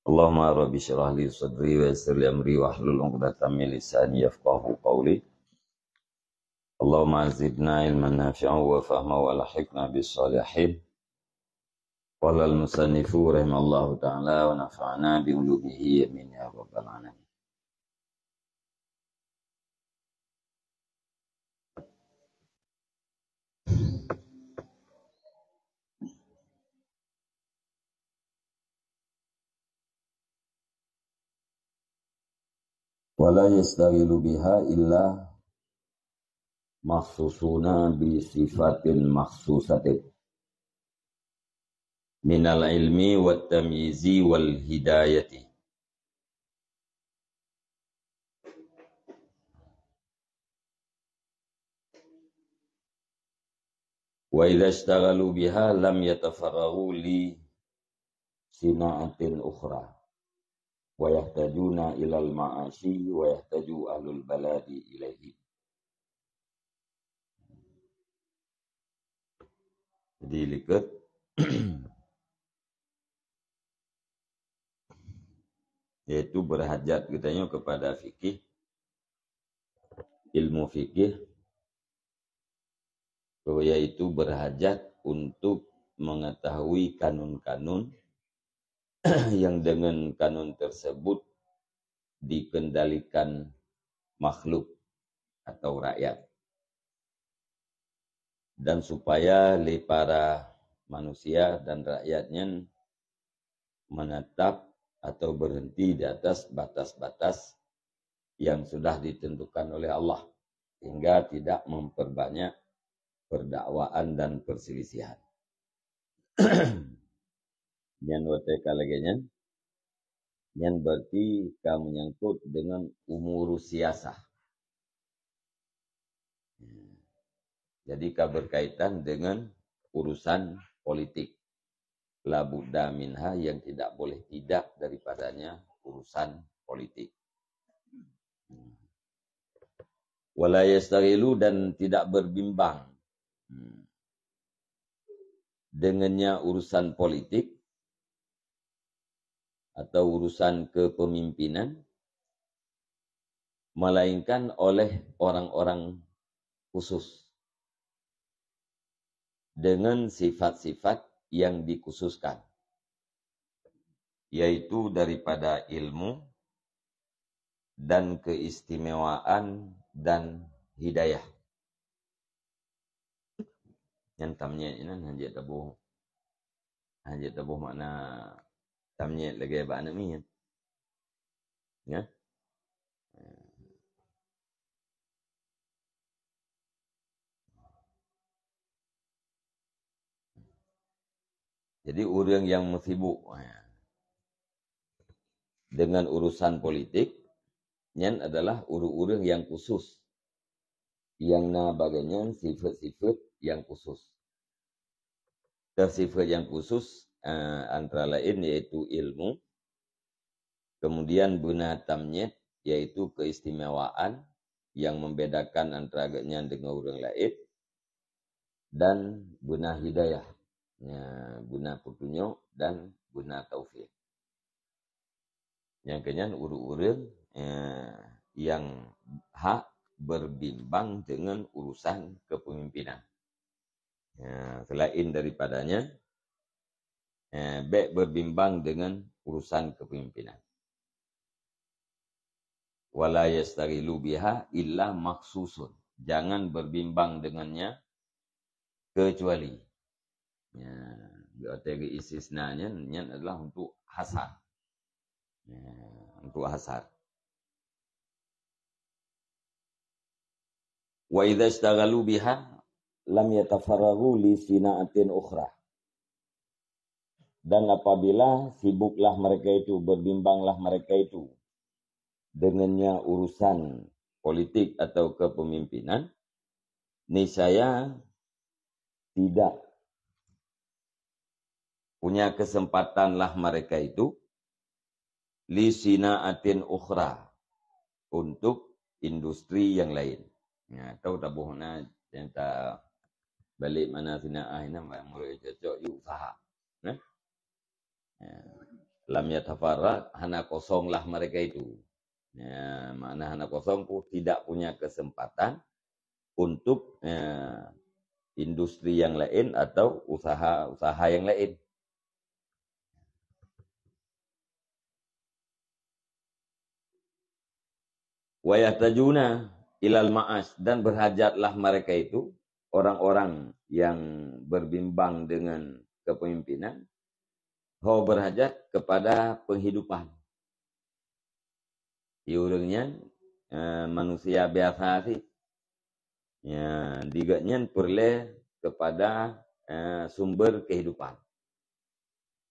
Allahumma rabbi syrah li sadri wa yassir li amri wahlul 'uqdatam min lisani yafqahu qawli. Allahumma zidna ilman nafi'an wa fahma wa lahiqna bis salihin. Qala al-musannifu rahimallahu ta'ala wa nafa'ana bi ulumihi amin ya rabbal alamin. Wa la yastaghilu biha illa makhsusuna bi sifatin makhsusatin minal ilmi wat tamyizi wal hidayati. Wa idza ishtaghalu biha lam yatafarraghu li sina'atin ukhra wa yahtajuna ilal ma'ashi wa yahtaju ahlul baladi ilaihi. Jadi liket yaitu berhajat katanya kepada fikih, ilmu fikih, yaitu berhajat untuk mengetahui kanun-kanun yang dengan kanun tersebut dikendalikan makhluk atau rakyat, dan supaya para manusia dan rakyatnya menetap atau berhenti di atas batas-batas yang sudah ditentukan oleh Allah, hingga tidak memperbanyak perdakwaan dan perselisihan. Yang wateka lagi yang berarti kamu menyangkut dengan umur siasah. Jadi berkaitan dengan urusan politik. La budda minha, yang tidak boleh tidak daripadanya urusan politik. Wala yastaghilu, dan tidak berbimbang dengannya urusan politik atau urusan kepemimpinan, melainkan oleh orang-orang khusus dengan sifat-sifat yang dikhususkan, yaitu daripada ilmu dan keistimewaan dan hidayah. Yang tamnya ini hanya tabuh makna tamnya lagi apa namanya ya. Jadi orang yang sibuk dengan urusan politik yang adalah orang-orang yang khusus, yang bagainya sifat-sifat yang khusus. Sifat yang khusus antara lain yaitu ilmu, kemudian guna tamnyet yaitu keistimewaan yang membedakan antara dengan orang lain, dan guna hidayah, guna petunjuk dan guna taufik. Yang kenyan urut-urut yang hak berbimbang dengan urusan kepemimpinan. Selain daripadanya baik berbimbang dengan urusan kepemimpinan. Wala yastaghilu biha illa maksusun, jangan berbimbang dengannya kecuali berarti istisnanya adalah untuk hasar. Untuk hasar. Wa idza ishtaghalu biha lam yatafarraghu li sina'atin ukhra. Dan apabila sibuklah mereka itu, berbimbanglah mereka itu dengannya urusan politik atau kepemimpinan, niscaya tidak punya kesempatanlah mereka itu li sina'atin ukhra, untuk industri yang lain. Tahu tabuhna yang tak balik mana sina'ah ini mulai cocok di usaha. lam yatafarraq, hana kosonglah mereka itu. Ya, makna hana kosong tidak punya kesempatan untuk industri yang lain atau usaha-usaha yang lain. Wa yahtajuna ilal ma'as, dan berhajatlah mereka itu, orang-orang yang berbimbang dengan kepemimpinan, berhajat kepada penghidupan. Iurangnya manusia biasa sih. Ya, diganya perle kepada sumber kehidupan.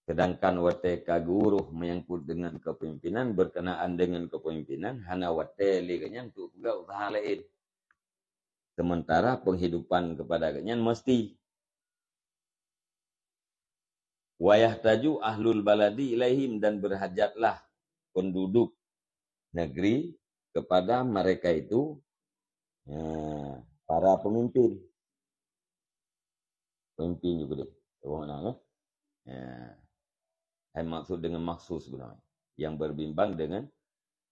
Sedangkan wate kaguruh menyangkut dengan kepemimpinan, berkenaan dengan kepemimpinan, hana wate liganya untuk juga usaha lain. Sementara penghidupan kepada ganyan mesti. Wayahtaju ahlul baladi ilaihim, dan berhajatlah penduduk negeri kepada mereka itu, para pemimpin. Pemimpin juga deh. Saya maksud dengan maksus sebenarnya. Yang berbimbang dengan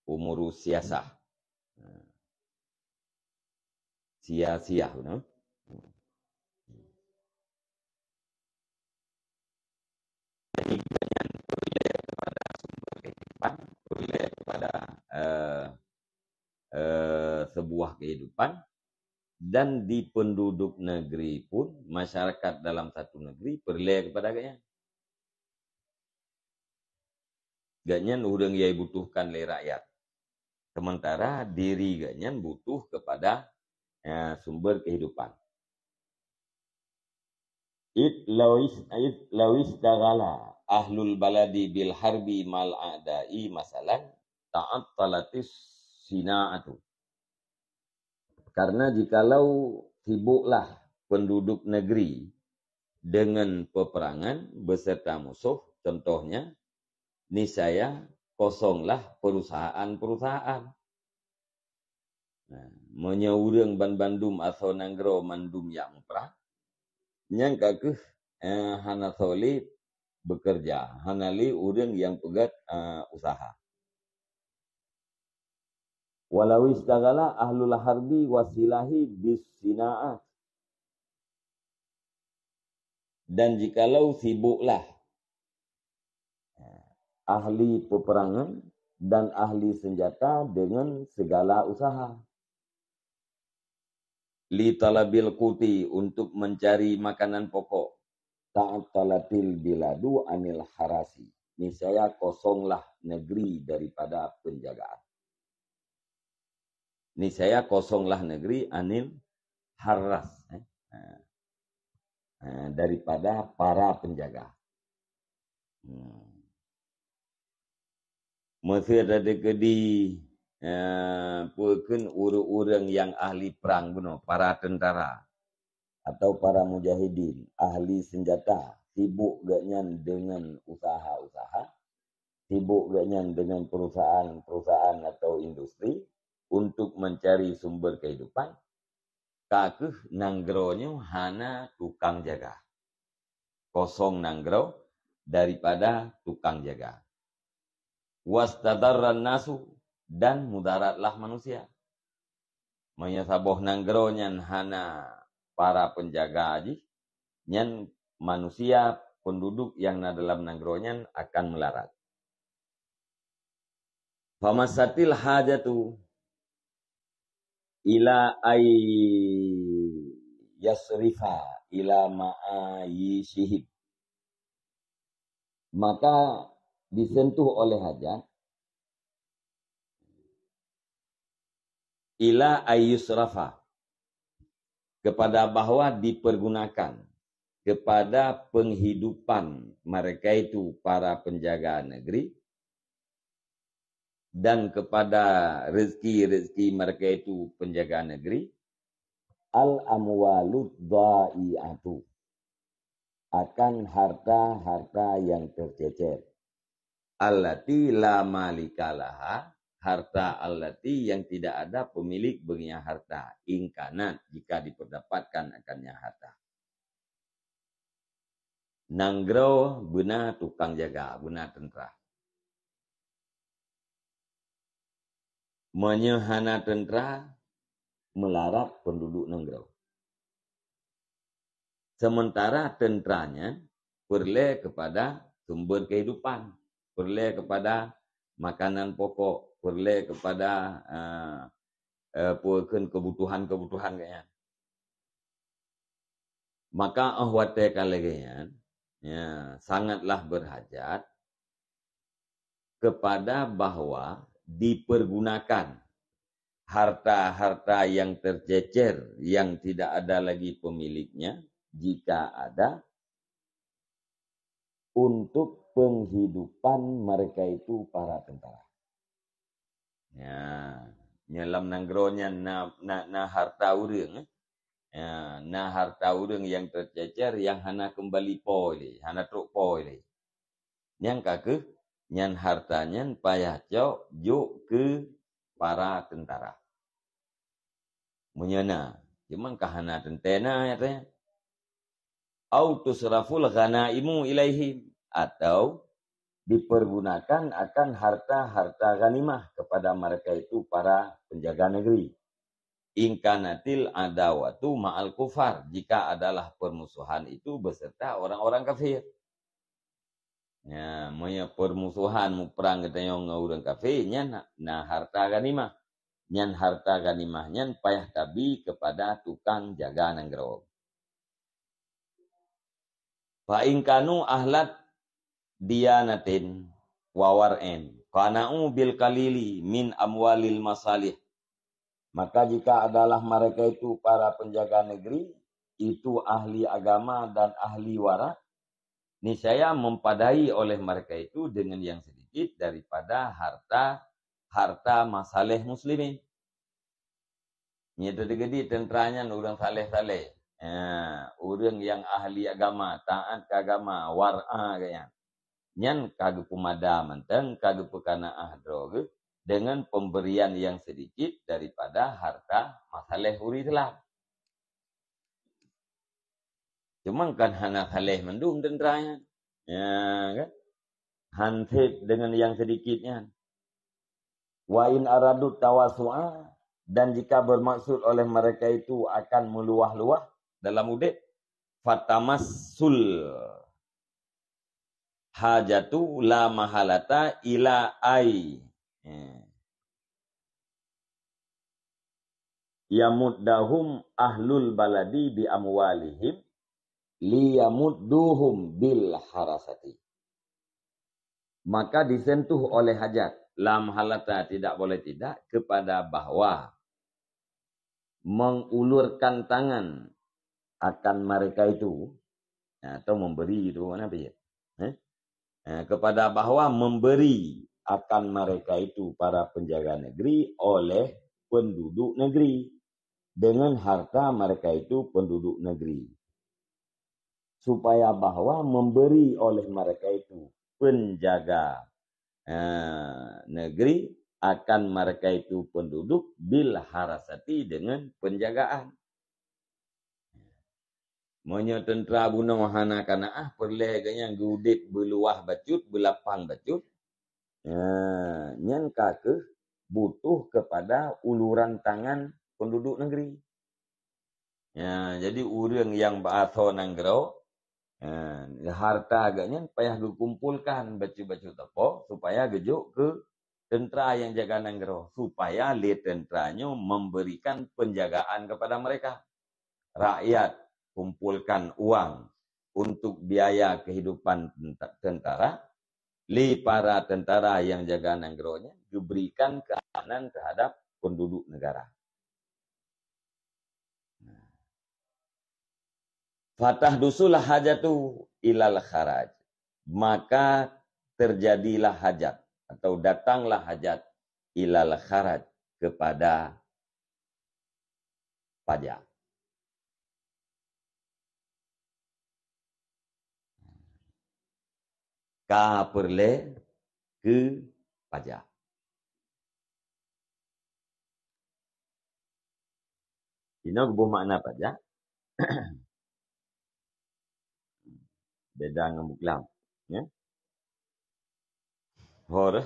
umur siasah. Sia-sia. Jadi dengan berwilayah kepada sumber kehidupan, berwilayah kepada sebuah kehidupan, dan di penduduk negeri pun, masyarakat dalam satu negeri berwilayah kepada ganyan. Ganyan urang yang butuhkan oleh rakyat. Sementara diri ganyan butuh kepada sumber kehidupan. Lawis dagala ahlul baladi bil harbi mal a'dai masalan ta'attalatis sina'atu. Karena jikalau sibuklah penduduk negeri dengan peperangan beserta musuh, contohnya, niscaya kosonglah perusahaan-perusahaan. Nah, menyaurang ban Bandung atau nanggro mandum yang pra, nyang kakeh hana soli bekerja, hanali urang yang pegat usaha. Walau istagala ahlul harbi wasilahi bis sina'at. Dan jikalau sibuklah ahli peperangan dan ahli senjata dengan segala usaha. Li talabil kuti, untuk mencari makanan pokok. Ta'atalatil biladu anil harasi. Niscaya kosonglah negeri daripada penjagaan. Niscaya kosonglah negeri anil haras. Daripada para penjaga. Mesir ada kedi pulken urang yang ahli perang beno, para tentara atau para mujahidin, ahli senjata, sibuk ganyan dengan usaha-usaha, sibuk ganyan dengan perusahaan-perusahaan atau industri untuk mencari sumber kehidupan. Kakeh nanggronya hana tukang jaga. Kosong nanggro daripada tukang jaga. Wastadarran nasu, dan mudaratlah manusia. Menyasaboh nanggro nyan hana para penjaga aji, nyan manusia penduduk yang na dalam nanggro nyan akan melarat. Famasatil hajatu ila ay yasrifa ila ma'ayishihib. Maka disentuh oleh hajat ila ayyusrafa, kepada bahwa dipergunakan kepada penghidupan mereka itu para penjaga negeri, dan kepada rezeki-rezeki mereka itu penjaga negeri, al-amwalud dha'i'atu, akan harta-harta yang tercecer, allati la malikalaha, harta allati yang tidak ada pemilik baginya harta, ingkanat, jika diperdapatkan akannya harta. Nanggro benar tukang jaga, benar tentera. menyehana tentera melarat penduduk negara. Sementara tenteranya perle kepada sumber kehidupan, perle kepada makanan pokok, perle kepada kebutuhan-kebutuhan kayaknya. Maka ahwate kalegean ya, sangatlah berhajat kepada bahwa dipergunakan harta-harta yang tercecer, yang tidak ada lagi pemiliknya, jika ada, untuk penghidupan mereka itu para tentara. Ya, nyelam nanggronya na harta urang. Ya, na harta urang yang tercecer yang hana kembali poi, hana truk poi. Yang kake nyan hartanya payah cok juk ke para tentara. Menyana, cuman kahana tentena ya teh. Au tusraful ghanaimu ilaihim, atau dipergunakan akan harta-harta ghanimah kepada mereka itu para penjaga negeri. Ingkanatil adawatu ma'al kufar, jika adalah permusuhan itu beserta orang-orang kafir. Ya, moya permusuhan perang kita yang orang kafir nya na harta ghanimah. Nyan harta ghanimah nyan payah tabi kepada tukang jaga negeri. Fa ingkanu ahlat diyanatin wawar'en qana'u bil qalili min amwalil masalih. Maka jika adalah mereka itu para penjaga negeri, itu ahli agama dan ahli wara, niscaya mempadai oleh mereka itu dengan yang sedikit daripada harta masalih muslimin. Nyata gede tenteranya orang saleh-saleh. Orang yang ahli agama, taat ke agama, wara kaya. Nyan kage pemadaman dan kage pekanaah droge dengan pemberian yang sedikit daripada harta masalih uri telah. Cuma kan hana saleh mendung tenteranya. Ya kan? Hansip dengan yang sedikitnya. Wa in aradut tawasu'a, dan jika bermaksud oleh mereka itu akan meluah-luah dalam udip, fatamassul hajatu la mahalata ila ai. Yamuddahum ahlul baladi bi amwalihim liyamudduhum bil harasati. Maka disentuh oleh hajat, lam halata tidak boleh tidak, kepada bahwa mengulurkan tangan akan mereka itu, atau memberi itu mana apa ya? Kepada bahwa memberi akan mereka itu para penjaga negeri oleh penduduk negeri dengan harta mereka itu penduduk negeri. Supaya bahwa memberi oleh mereka itu penjaga negeri akan mereka itu penduduk bil harasati dengan penjagaan. Monya tentera buna wahana kanaah perleganya gudit beluah bacut belapang bacut. Nyan kake butuh kepada uluran tangan penduduk negeri. Jadi orang yang ba'atho nanggero, harta agaknya payah dikumpulkan baju-baju tepo supaya gejuk ke tentera yang jaga nanggero, supaya le tenteranya memberikan penjagaan kepada mereka. Rakyat kumpulkan uang untuk biaya kehidupan tentara, li para tentara yang jaga nanggronya diberikan keamanan terhadap penduduk negara. Fatah dusulah hajatu ilal kharaj. Maka terjadilah hajat atau datanglah hajat ilal kharaj kepada pajak. Ka perle ke pajak. Ini apa makna pajak? Beda dengan buklam. Ya? Hor.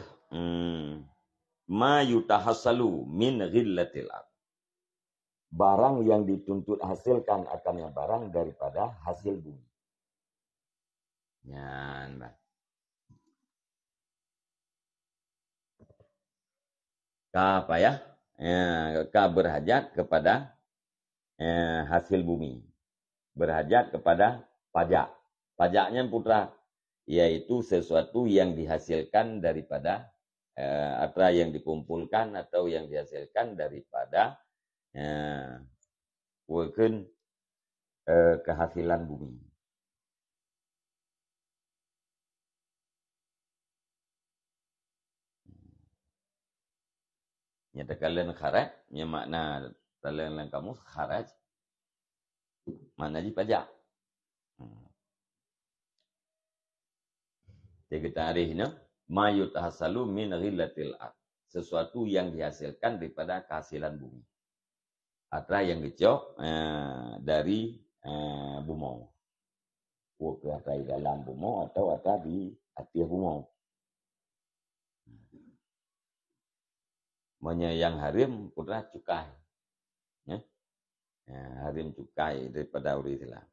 ma yutahassalu min ghillatil ard. Barang yang dituntut hasilkan akannya barang daripada hasil bumi. Nyan, Bang. Ka apa ya? Ka berhajat kepada hasil bumi. Berhajat kepada pajak. Pajaknya putra, yaitu sesuatu yang dihasilkan daripada atau yang dikumpulkan atau yang dihasilkan daripada kehasilan bumi. Nyata kalian kharaj, nya makna kalian kamu kharaj, mana di pajak. Jadi tarihnya ma yutahassalu min ghillatil ard. Sesuatu yang dihasilkan daripada kehasilan bumi. Atau yang dicok dari bumau. Atau di dalam bumau atau di atas bumau. Manya yang harim putra cukai. Ya? Harim cukai daripada uri Islam.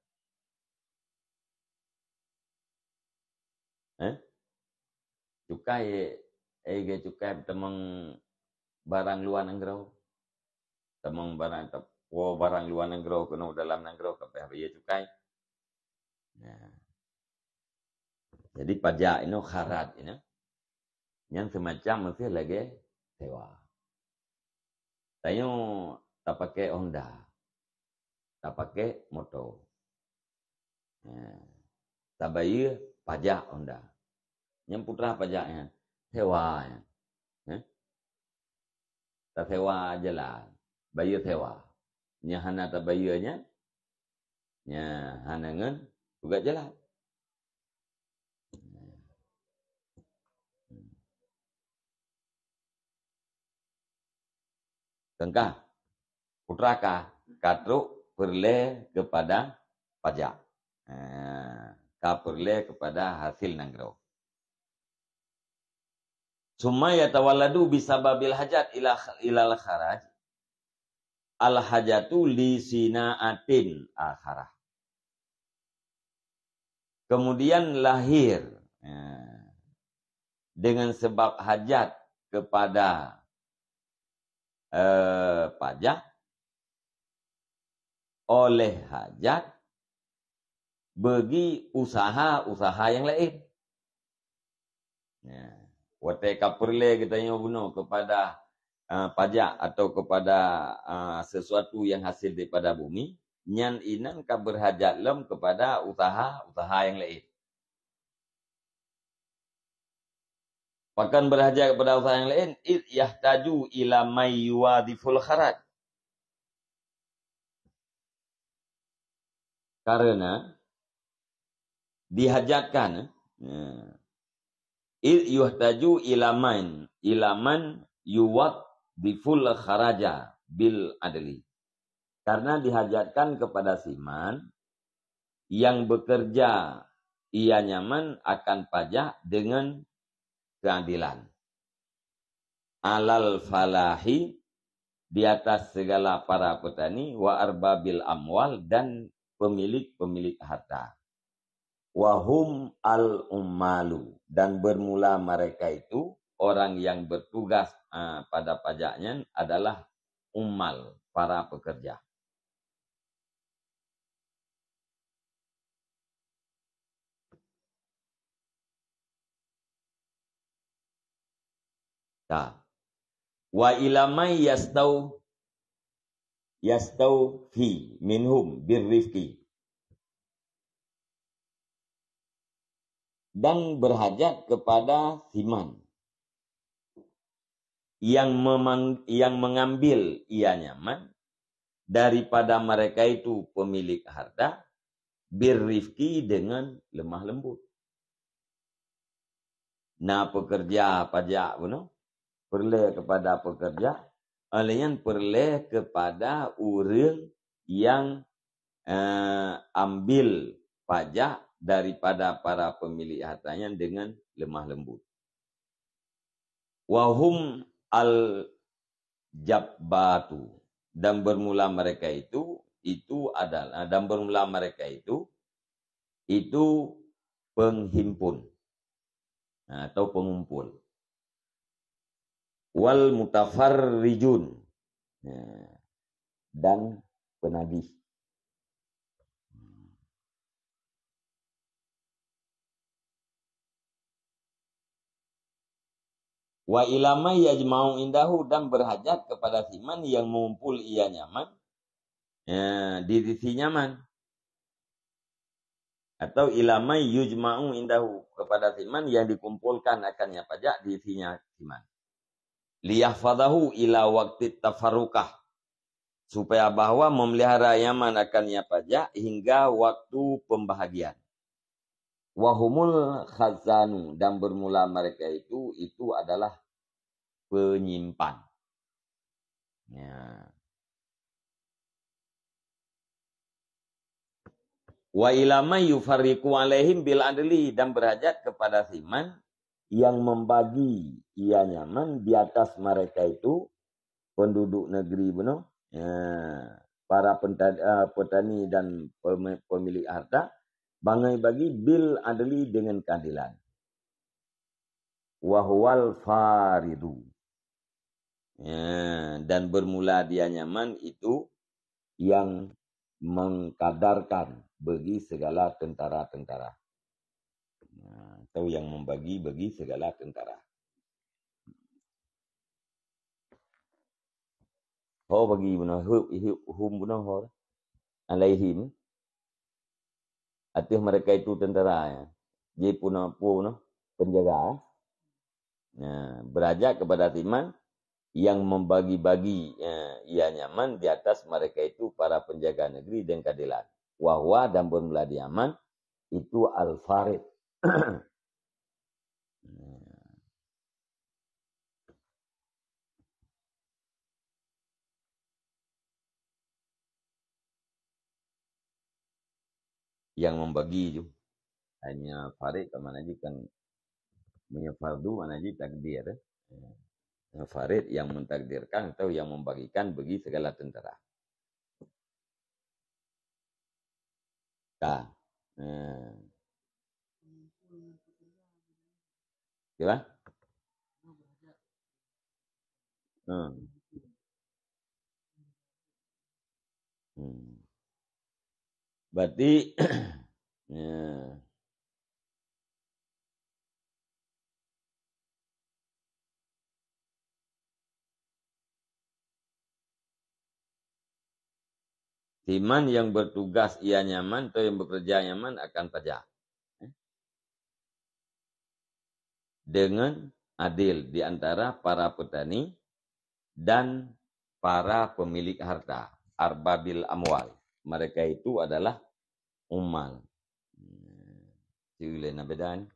Cukai cukai temang barang luar negara. Temang barang luar negara kena dalam negara kapeh dia cukai. Nah. Jadi pajak ini kharat ini. Yang semacam mesti lagi sewa. Tayo tak pakai Honda. Tak pakai motor. Tak bayar pajak Honda. Yang putra pajaknya sewa. Tak sewa jalan. Bayar sewa. Nya hana tak bayarnya. Nya hana ngen juga jalan. Tengkah putraka katruk perle kepada pajak. Ka perle kepada hasil nanggro. Summa yatawalladu bisababil hajat ilal kharaj. Al hajatu li sinaatin akharah. Kemudian lahir dengan sebab hajat kepada pajak oleh hajat bagi usaha-usaha yang lain. Wate kaperle kita yang guna kepada pajak atau kepada sesuatu yang hasil daripada bumi, nyan inan ka berhajat lem kepada usaha-usaha yang lain. Bahkan berhajat kepada usaha yang lain, yahtaju ila may yuwadiful kharaj. Karena dihajatkan yuhtaju ila man yuwadiful kharaja bil adli. Karena dihajatkan kepada siman yang bekerja ia nyaman akan pajak dengan keadilan. Alal falahi, di atas segala para petani, wa arbabil amwal, dan pemilik-pemilik harta. Wahum al-ummalu, dan bermula mereka itu, orang yang bertugas pada pajaknya adalah ummal, para pekerja. Nah, wa ilamai yastau fi minhum birrifqi, dan berhajat kepada siman yang mengambil ia nyaman daripada mereka itu pemilik harta birrifqi, dengan lemah lembut. Nah, pekerja pajak puno perle kepada pekerja, alian perle kepada orang yang ambil pajak daripada para pemilik hartanya dengan lemah lembut. Wahum al-jabbatu. Dan bermula mereka itu adalah, dan bermula mereka itu penghimpun atau pengumpul. Wal mutafarrijun, dan penagih. Wa ilama yajma'u indahu, dan berhajat kepada siman yang mengumpul ia nyaman di sisi nyaman. Atau ilama yujma'u indahu, kepada siman yang dikumpulkan akannya pajak di sisinya siman. Liyahfadahu ila waqti tafarrukah, supaya bahwa memelihara yaman akannya pajak hingga waktu pembahagian. Wahumul khazanu, dan bermula mereka itu adalah penyimpan. Ya. Wa ilama yufarriqu alaihim bil adli, dan berhajat kepada siman yang membagi ia nyaman di atas mereka itu penduduk negeri benar, para petani dan pemilik harta, bagi bil adli dengan keadilan. Wahwal faridu, dan bermula dia nyaman itu yang mengkadarkan bagi segala tentara-tentara, atau yang membagi bagi segala tentara. Ho bagi benar hum benar ho alaihim, atas mereka itu tentara ya. Dia pun penjaga. Berajak kepada timan yang membagi-bagi ia nyaman di atas mereka itu para penjaga negeri dan keadilan. Wahwa, dan bermula di aman itu al-farid. Yang membagi itu hanya farid kemana aja kan, punya fardu mana aja takdir. Farid yang mentakdirkan atau yang membagikan bagi segala tentara. Nah, gimana? Berarti timan yang bertugas ia nyaman atau yang bekerja nyaman akan pajak dengan adil di antara para petani dan para pemilik harta, arbabil amwal. Mereka itu adalah umal. Sila na bedan.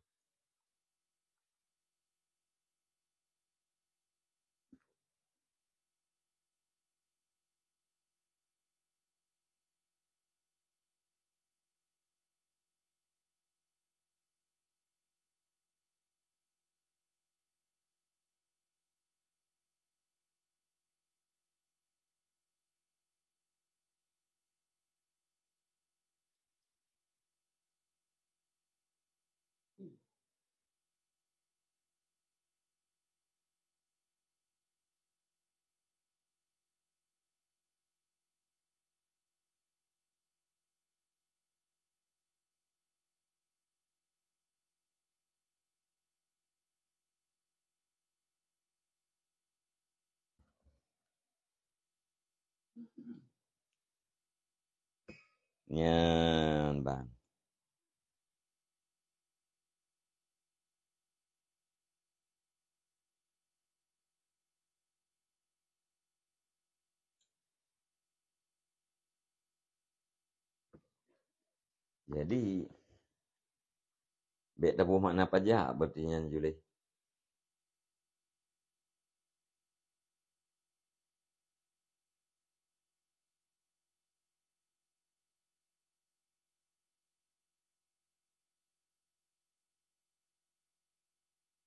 Nyan bang. Jadi bek tabu makna pajak berarti nyan Julai.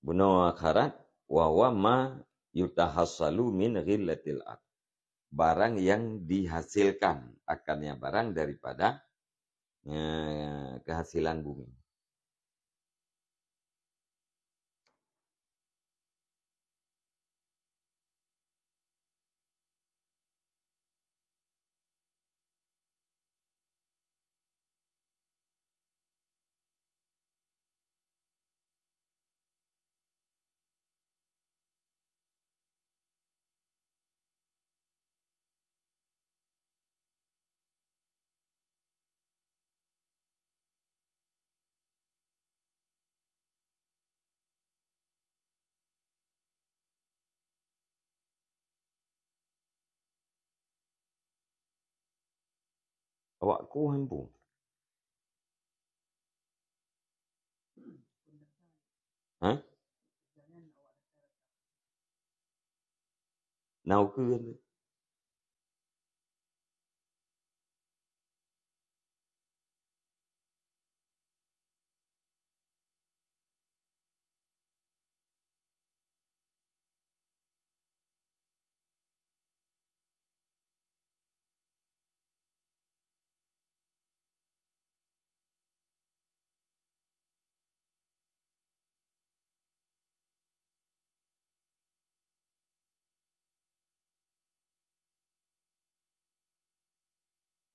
Buno akharat wa ma yutahassalu min ghillatil ard. Barang yang dihasilkan, akarnya barang daripada kehasilan bumi. Awakku hampu. Hah? Nau ke kan?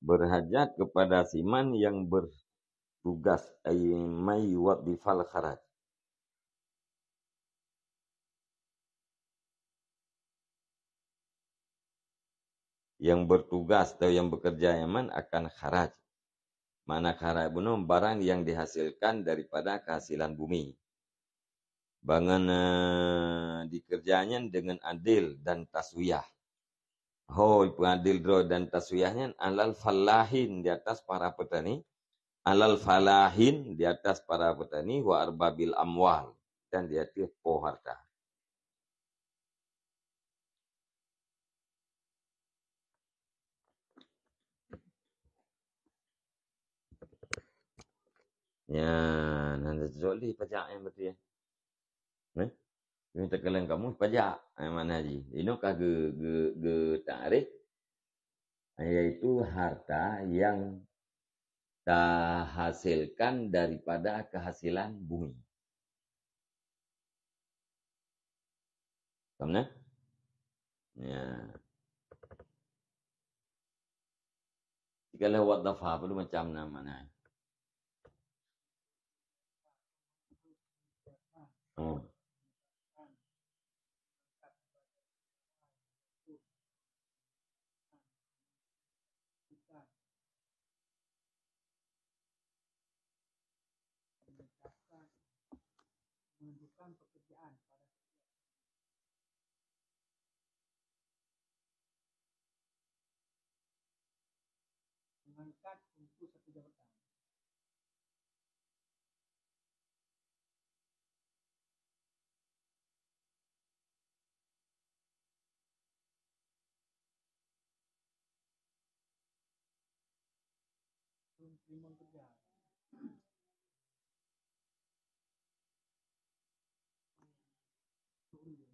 Berhajat kepada siman yang bertugas may wadifal kharaj. Yang bertugas atau yang bekerja yaman akan kharaj. Mana kharaj bunuh barang yang dihasilkan daripada kehasilan bumi. Bangan dikerjanya dengan adil dan taswiyah. Hoi pengadil dro dan taswiyahnya alal falahin di atas para petani. Alal falahin di atas para petani wa arbabil amwal dan di atas poharta. Ya, nanti joli pajak yang betul ya. Minta kalian kamu pajak mana haji. Ini kah ge tarikh yaitu harta yang hasilkan daripada kehasilan bumi. Paham? Ya. Jika lewat dafa perlu macam mana? Oh. Menunjukkan pekerjaan pada mengangkat untuk satu jabatan. Terima kerja.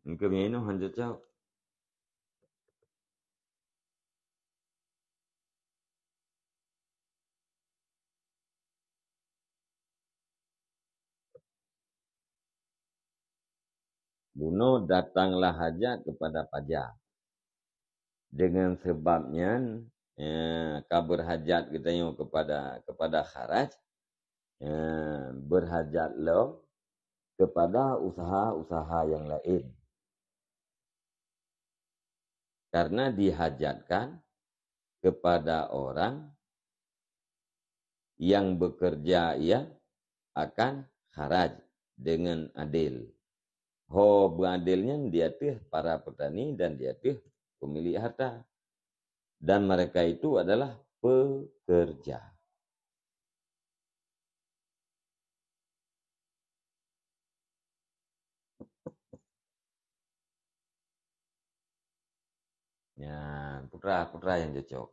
Engkau ini hanya jauh. Bunuh datanglah hajat kepada pajak. Dengan sebabnya kabar hajat kita yang kepada kharaj berhajat lo kepada usaha-usaha yang lain. Karena dihajatkan kepada orang yang bekerja ia akan kharaj dengan adil. Ho beradilnya dia tuh para petani dan dia tuh pemilik harta. Dan mereka itu adalah pekerja. Ya, putra-putra yang cocok.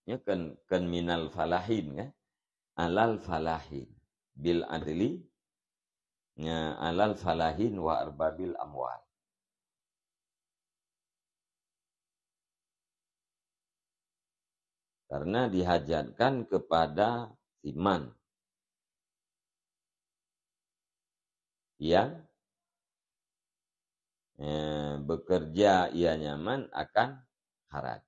Ya kan minal falahin kan? Alal falahin bil adli ya, alal falahin wa arbabil amwal. Karena dihajatkan kepada siman yang bekerja ia nyaman akan haraj.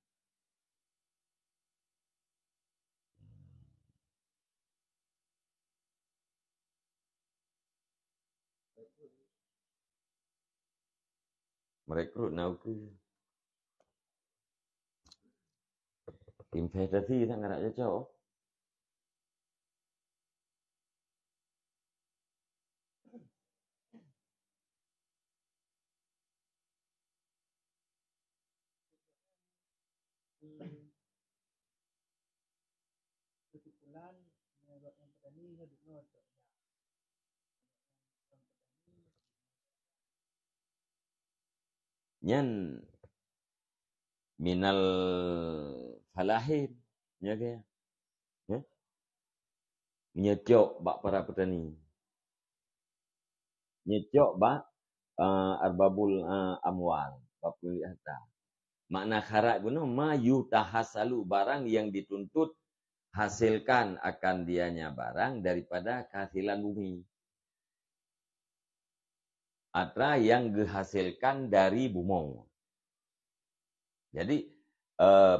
Merekrut nauku. Investasi sangat nak cocok. Kesimpulan menurut yang petani hidup notok. Nyan minal falahin ya ke ya nyecok bak para petani nyecok bak arbabul amwal bak pemilik harta makna kharat guna ma yutahasalu barang yang dituntut hasilkan akan dianya barang daripada kehasilan bumi atau yang dihasilkan dari bumi. Jadi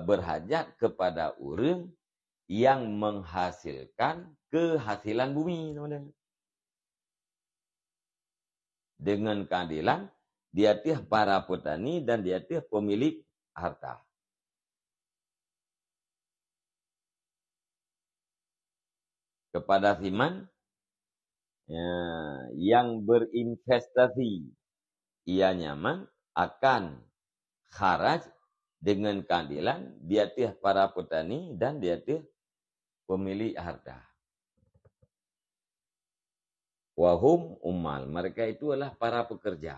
berhajat kepada orang yang menghasilkan kehasilan bumi. Dengan keadilan, dia tiah para petani dan dia tiah pemilik harta. Kepada siman yang berinvestasi, ia nyaman akan kharaj dengan keadilan, dia tiah para petani dan dia tiah pemilik harta. Wahum ummal. Mereka itu adalah para pekerja.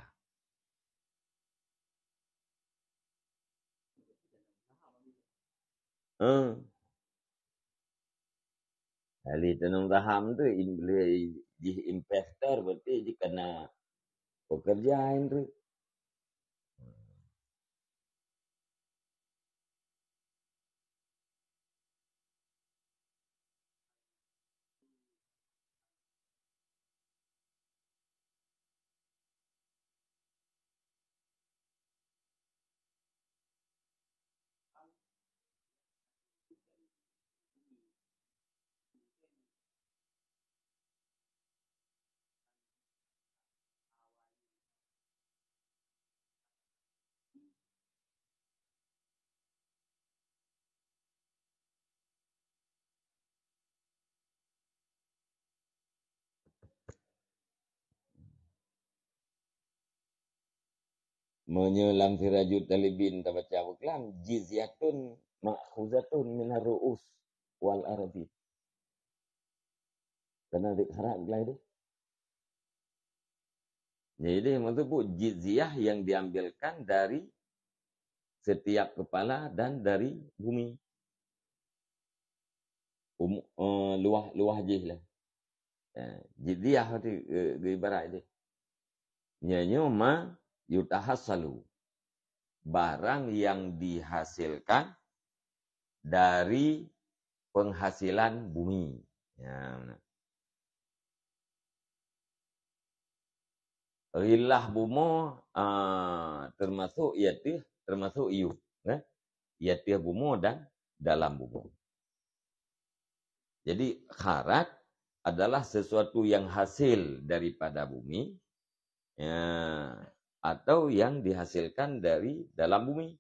Ahli tanam saham tu investor berarti dia kena pekerjaan tu. Menyelam firajut talibin tabaca buklam jizyatun ma'khuzatun minar ru'us wal arabi. Karena harap gelai tu. Jadi maksud bu jizyah yang diambilkan dari setiap kepala dan dari bumi. Luah jih lah. Jizyah tu ibarat dia. Nyanyo ma yutahassalu. Barang yang dihasilkan dari penghasilan bumi. Ya, rilah bumo termasuk iatih termasuk iu. Iatih bumo dan dalam bumo. Jadi kharat adalah sesuatu yang hasil daripada bumi. Ya, atau yang dihasilkan dari dalam bumi.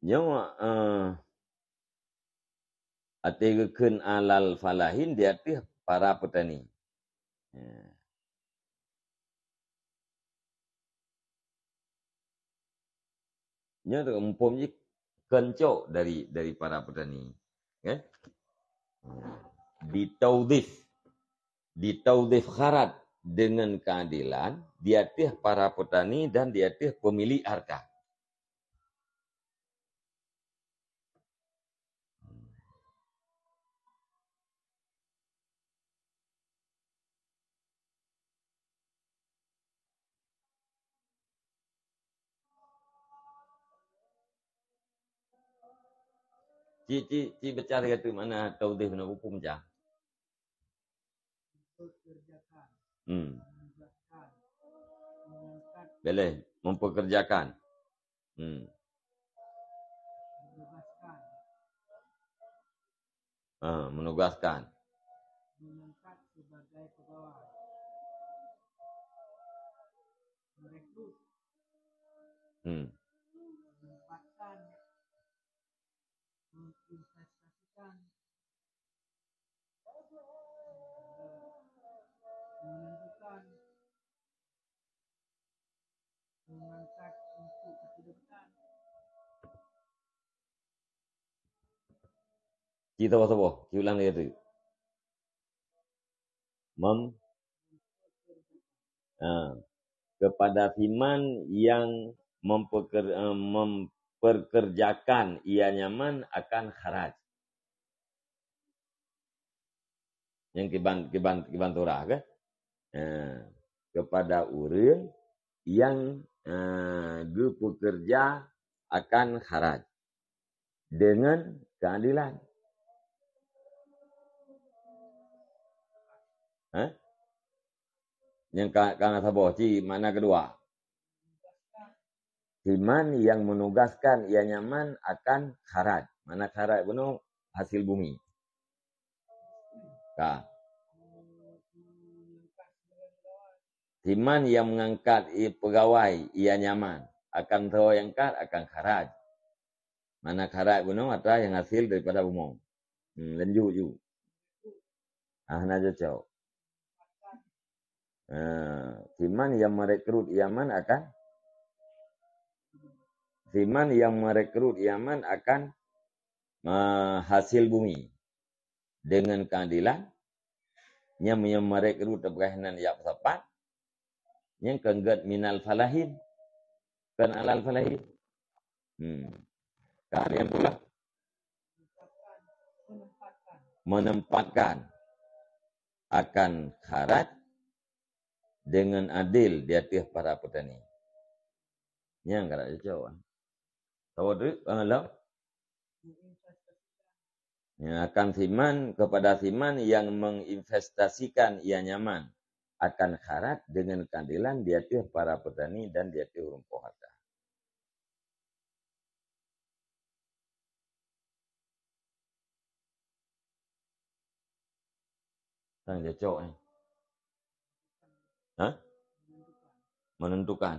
Nyawa ategekeun alal falahin dia teh para petani. Ya. nya umpamanya kencok dari para petani. Okay? Ditaudif kharat dengan keadilan di atas para petani dan di atas pemilik harta. Ci bercari kata mana taudif na hukum cah. Pekerjakan, Hmm. menugaskan, mengangkat, Boleh mempekerjakan. Hmm. menugaskan, Menugaskan. mengangkat sebagai pegawai, merekrut, Hmm. menempatkan, menginvestasikan, menentukan, mengangkat untuk kehidupan, Ci tahu apa? Ci ulang dia tu. Kepada firman yang memperkerjakan ia nyaman akan kharaj. Yang kiban turah ke? Kepada orang yang bekerja akan kharaj dengan keadilan. Yang kang sabo ci mana kedua? Firman yang menugaskan ia nyaman akan kharaj. Mana kharaj benar hasil bumi. Ka. Firman yang mengangkat pegawai ia nyaman akan tahu yang angkat akan kharaj. Mana kharaj benar ada yang hasil daripada umum. Lanjut ju. Nah jauh. Firman yang merekrut Yaman akan hasil bumi dengan keadilan yang merekrut perkenan yang tepat yang kenggat minal falahin kan alal falahin. Kemudian pula menempatkan akan kharaj dengan adil di atas para petani. Yang kata jauh. Tahu tu kalau akan firman kepada firman yang menginvestasikan ia nyaman akan kharaj dengan keadilan di atas para petani dan di atas rumput harta. Tang jauh ni. Menentukan.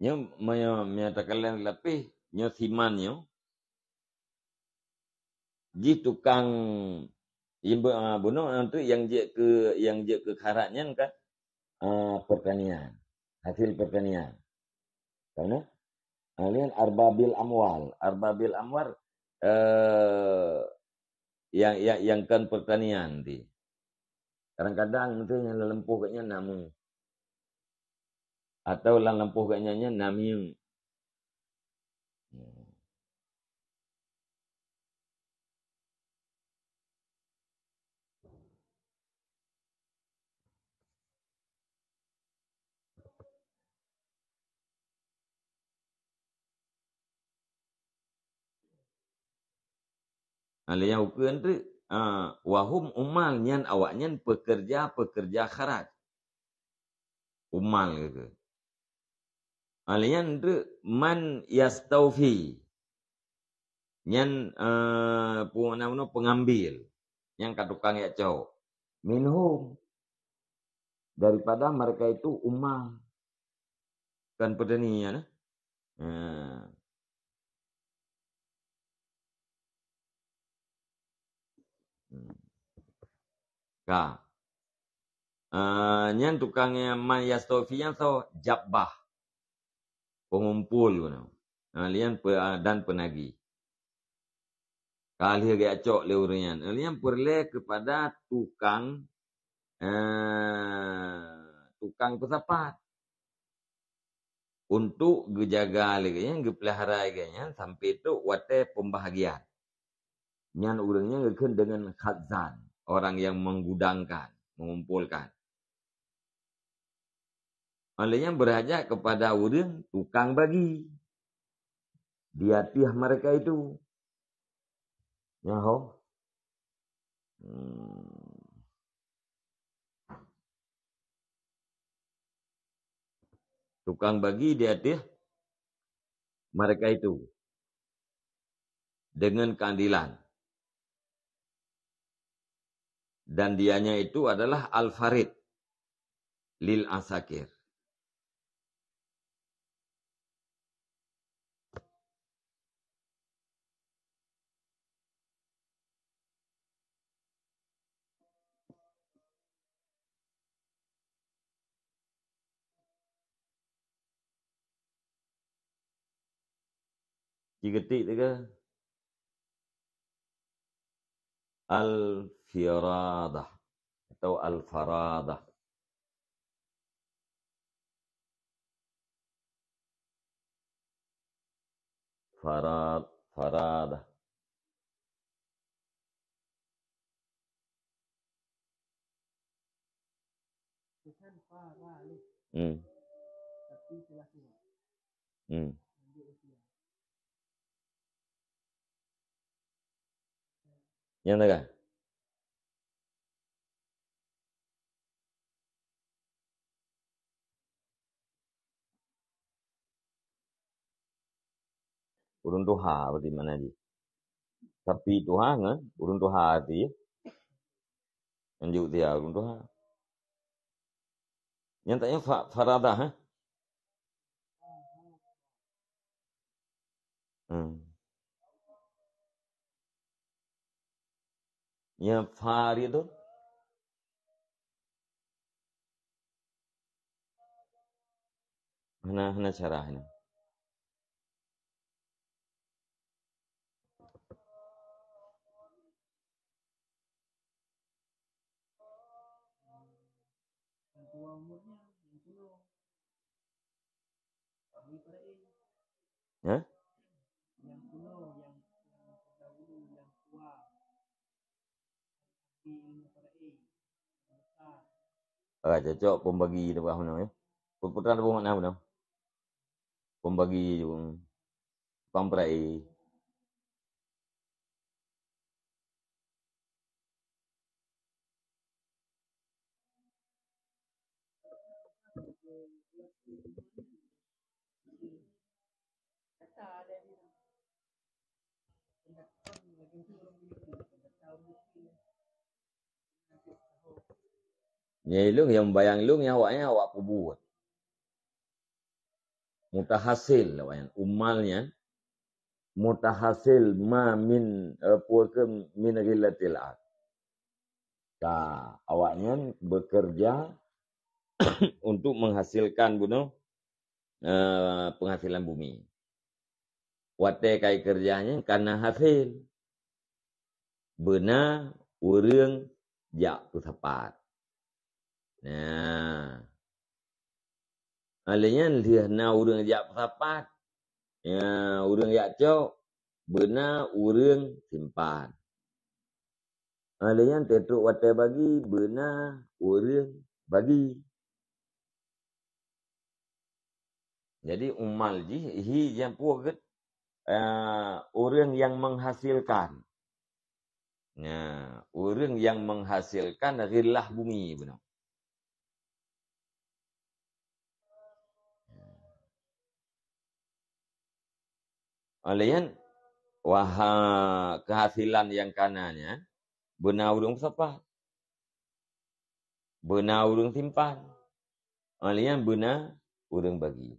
Nya menyatakan lebih nya simannya ji tukang bunuh itu yang je ke kharatnya kan pertanian, hasil pertanian. Karena alian arbabil amwal yang kan pertanian di. Kadang-kadang itu yang lempuh kayaknya namu. Atau lang lempuh kayaknya namiu. Alian ukuran tu wahum umal nyan awaknya pekerja kharat. Umal gitu. Alian tu man yastaufi. Nyan pengambil. Yang katukang ya cowok. Minhum. Daripada mereka itu umal. Kan petani ya. Ka. Nyan tukangnya man yastofiyan so jabbah. Pengumpul guna. Lian dan penagih. Kali agak acok leurian. Lian perle kepada tukang tukang pesapat. Untuk gejaga lagi yang gepelihara lagi sampai itu wate pembahagian. Nyan urangnya ngeken dengan khazan, orang yang menggudangkan, mengumpulkan. Olehnya berajak kepada urang tukang bagi. Dia tiah mereka itu. Nyaho. Tukang bagi dia tiah mereka itu. Dengan keadilan. Dan dianya itu adalah Al-Farid. Lil Asakir. Cigetik tu ke? Al-Firadah. Atau Al-Faradah. Faradah. Bukan para lu. Hmm. Tapi telah tua. Hmm. Ambil usia. Yang tak kan? Urun Tuha berarti mana dia? Tapi Tuhan kan? Urun Tuha arti ya? Anjuk dia urun Tuha. Yang taknya Faradah ha? Yang Farid tu? Mana caranya? Yang tua umurnya, yang kuno. Kami para Ya? yang kuno, yang terdahulu, yang tua. Di ilmu para besar. Cocok pembagi tu apa nama ya? Perputaran apa makna apa? Pembagi juga. Pamprai. Kata ada di pendatang lagi tu orang bilik pendatang mungkin. Ya ilung yang bayang ilung yang awak perbuat. Mutahasil awaknya. Umalnya. Mutahasil ma min puaka min ghillatil ard. Awaknya bekerja untuk menghasilkan penghasilan bumi. Wate kai kerjanya karena hasil. Benar urang jak tepat. Nah. Alanya dia na urang jak tepat. Ya, urang jak cok benar urang simpan. Alanya tetuk wate bagi benar urang bagi. Jadi umal hi yang puaget orang yang menghasilkan. Nah, orang yang menghasilkan rillah bumi benar. Alayan kehasilan yang kanannya benar urang siapa? Benar urang simpan. Alayan benar urang bagi.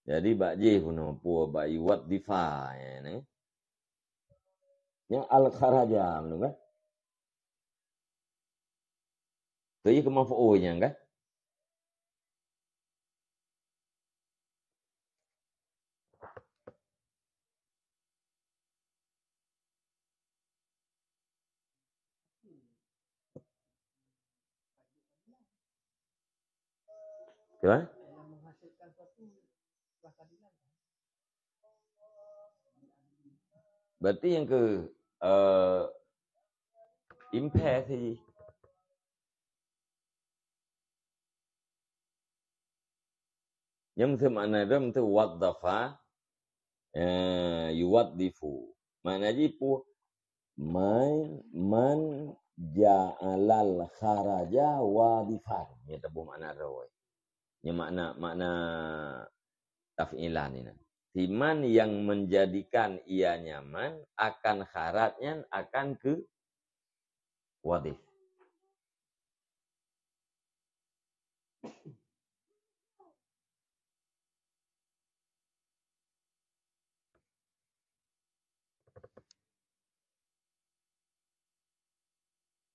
Jadi bakji kuno pu bayi wat difa ya ni. Yang al kharaja menu kan. Tu ye kemafu'nya kan. Kan? Yang menghasilkan suatu keadilan. Berarti yang ke impair saja. Yang makna dia itu waddafa yuwaddifu. Makna jipu man ja'alal kharaja wadifan. Ya tabu makna dia. Yang makna taf'ilan ini. Siman yang menjadikan ia nyaman akan kharatnya akan ke wadif.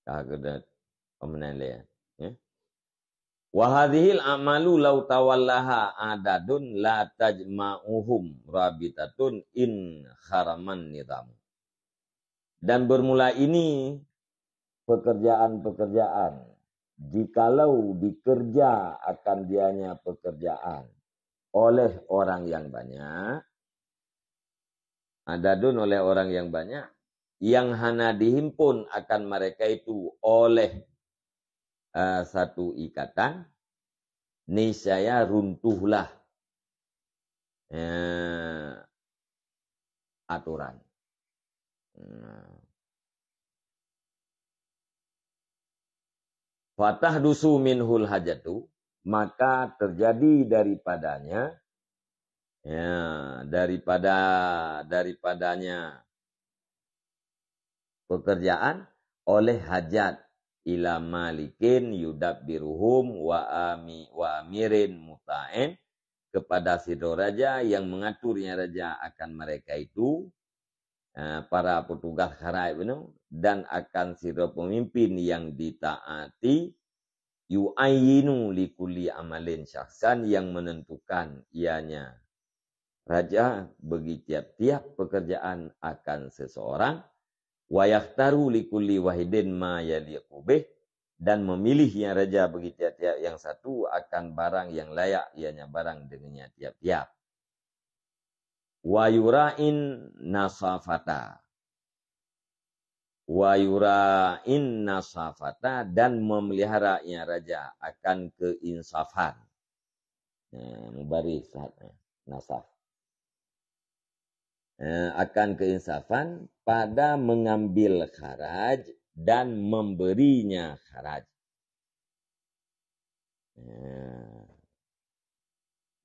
Kagedat pemenang ya. Wa hadhil amalu law tawallaha adadun la tajma'uhum rabitatun in kharaman nizam. Dan bermula ini pekerjaan-pekerjaan jikalau dikerja akan dianya pekerjaan oleh orang yang banyak, adadun oleh orang yang banyak, yang hana dihimpun akan mereka itu oleh satu ikatan, niscaya runtuhlah aturan. Fatah dusu minhul hajatu, maka terjadi daripadanya daripadanya pekerjaan oleh hajat ila malikin yudabbiruhum wa amirin muta'in, kepada sidro raja yang mengaturnya raja akan mereka itu, para petugas kharaj itu, dan akan sidro pemimpin yang ditaati, yu'ayyinu likulli amalin syakhsan, yang menentukan ianya raja bagi tiap-tiap pekerjaan akan seseorang, wa yakhtaru likulli wahidin ma yaliqu bih, dan memilihnya raja bagi tiap-tiap yang satu akan barang yang layak ianya barang dengannya tiap-tiap. Wa yura'in nasafata, dan memeliharanya raja akan keinsafan. Mubaris nasaf. Akan keinsafan pada mengambil kharaj dan memberinya kharaj.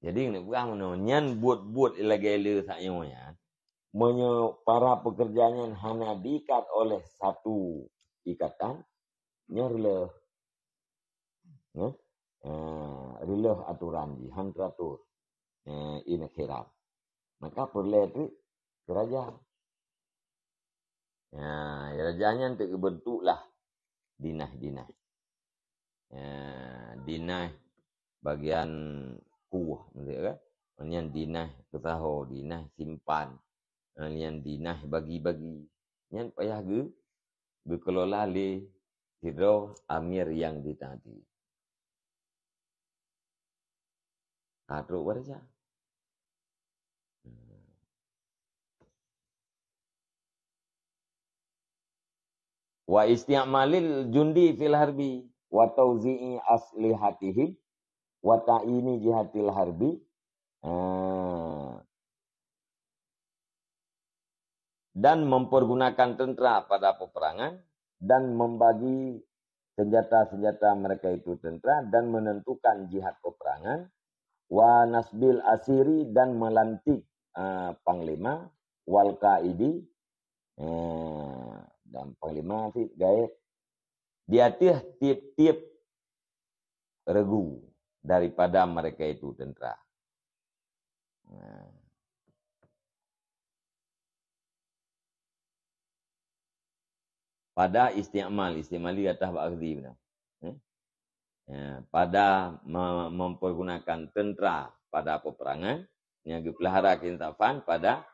Jadi ni bukan nyan buat lagi saknya. Para pekerjaan hanya diikat oleh satu ikatan, nyerleh. Releh aturan di hantratur ini khilaf. Maka perlu itu kerajaan. Kerajaannya untuk bentuklah dinah-dinah. Dinah bagian kuah, kan? Yang dinah ketahu, dinah simpan, yang dinah bagi-bagi. Yang payah kelola le hidro amir yang ditaati. Atruk warja. Wa isti'malil jundi fil harbi wa tauzi'i aslihatihim wa ta'ini jihatil harbi. Dan mempergunakan tentera pada peperangan dan membagi senjata-senjata mereka itu tentera dan menentukan jihad peperangan, wa nasbil asiri, dan melantik panglima, wal qaidi, dan panglima sih gaya dia tiap-tiap regu daripada mereka itu tentera. Nah. Pada istimali atas ba'akhdi benar. Ya, pada mempergunakan tentera pada peperangan, yang dipelihara kintafan pada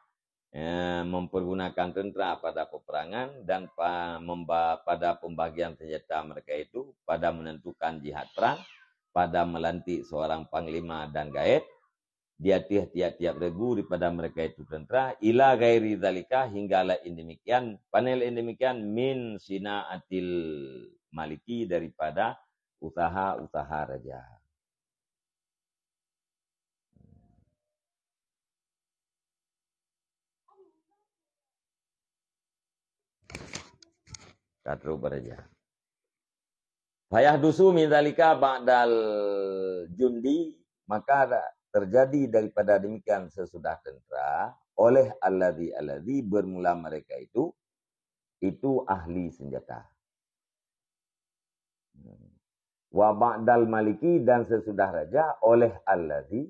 mempergunakan tentera pada peperangan dan pada pembagian senjata mereka itu, pada menentukan jihad perang, pada melantik seorang panglima dan gaib, dia tiap-tiap regu daripada mereka itu tentera, ila gairi zalika hinggalah demikian, panel demikian min sinaatil maliki daripada usaha-usaha raja. Katru beraja. Fayah dusu min zalika ba'dal jundi, maka terjadi daripada demikian sesudah tentera oleh alladzi bermula mereka itu ahli senjata. Wa ba'dal maliki, dan sesudah raja oleh alladzi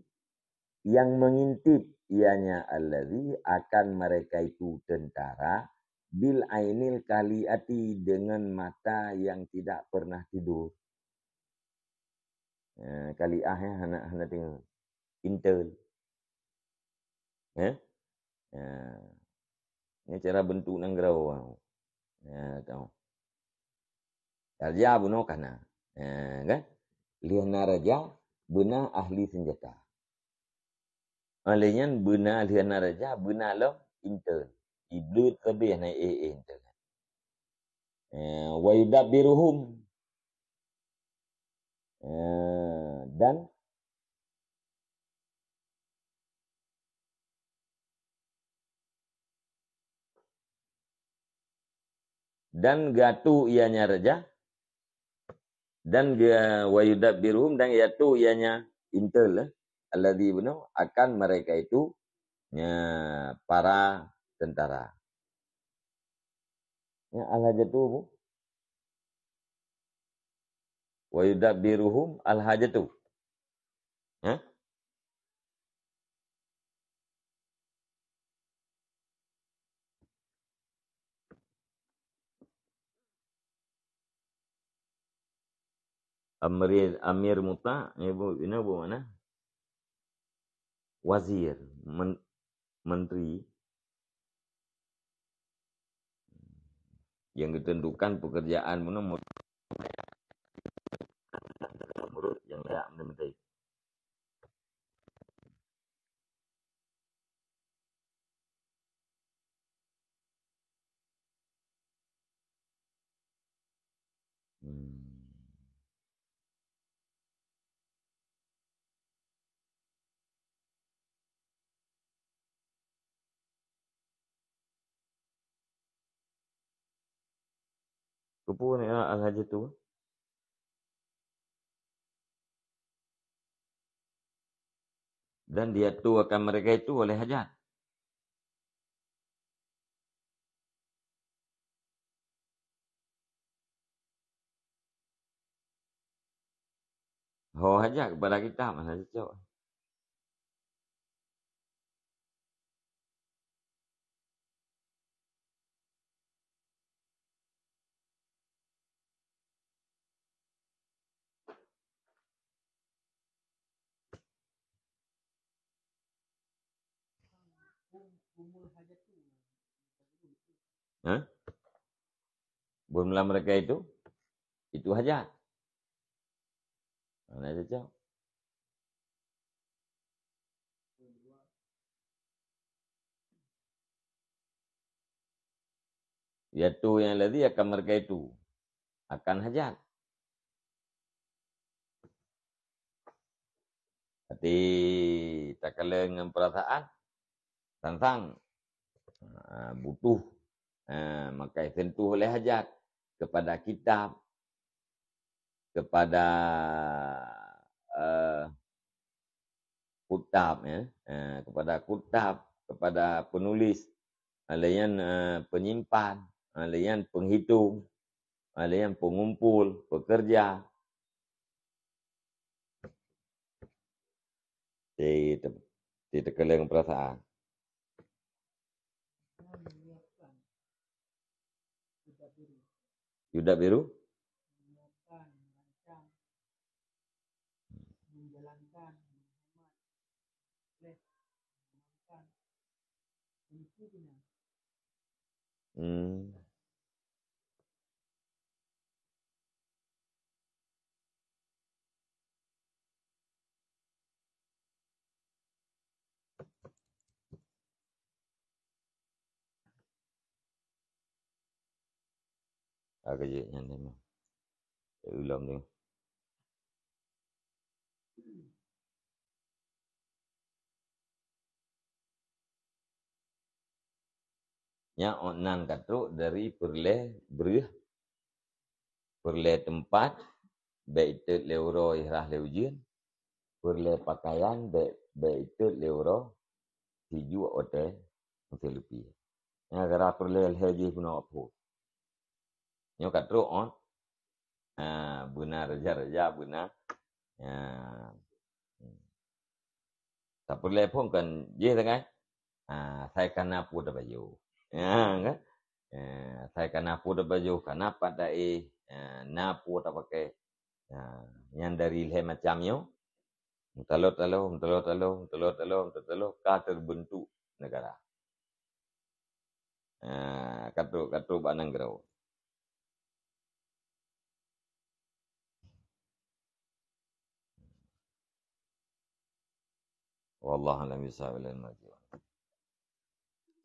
yang mengintip ianya alladzi akan mereka itu tentara bil ainil kaliati, dengan mata yang tidak pernah tidur. Kaliah ya, anak tengok intel. Ini cara bentuk nang gerau. Tahu. Raja bunuh kana. Kan? Liana raja benar ahli senjata. Olehnya benar liana raja benar lo intel. Iblut lebih naik intel. Wa yudabbiruhum, dan gatu ianya raja, dan wa yudabbiruhum, dan yaitu ianya intel alladzi bunuh akan mereka itu para tentara. Ya al-hajatu wa yudabbiruhum al-hajatu. Amir muta, ini mana? Wazir, menteri yang ditentukan pekerjaan menurut yang layak menteri. Kupun al-hajatu. Dan dia tuakan mereka itu oleh hajat. Hajat kepada kita mana cocok. Bermula mereka itu hajat. Mana cocok. Yaitu yang lagi akan mereka itu akan hajat. Tapi tak kala dengan perasaan tentang butuh, maka tentu oleh hajat kepada kitab, kepada kutab, kepada kutab, kepada penulis, alayan penyimpan, alayan penghitung, alayan pengumpul, pekerja. Itu. Tidak keleng perasaan. Saya menyiapkan kuda biru, Yuda biru. menyiapkan, merancang, menjalankan, menghemat, les, mengamankan, pendisiplinan. Hmm. Agak je yang ni mah. Ulam tu. Nya onan katruk dari perle tempat baik itu leuro ihrah leujen, perle pakaian baik itu leuro hiju hotel lebih. Nya gara perle haji guna apa? Nya katruk on buna reja buna tak perle pun kan je dengan saya kena pun baju. Kan? Saya kena pun baju karena pada napu tak pakai yang dari leher macamnya telur ka terbentuk negara. Katu banang gerau. Wallahu a'lam bishawab.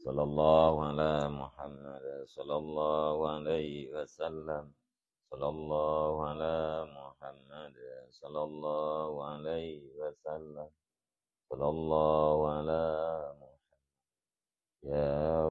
Sallallahu ala Muhammad sallallahu alaihi wasallam. Sallallahu ala Muhammad sallallahu alaihi wasallam. Sallallahu ala Muhammad. Ya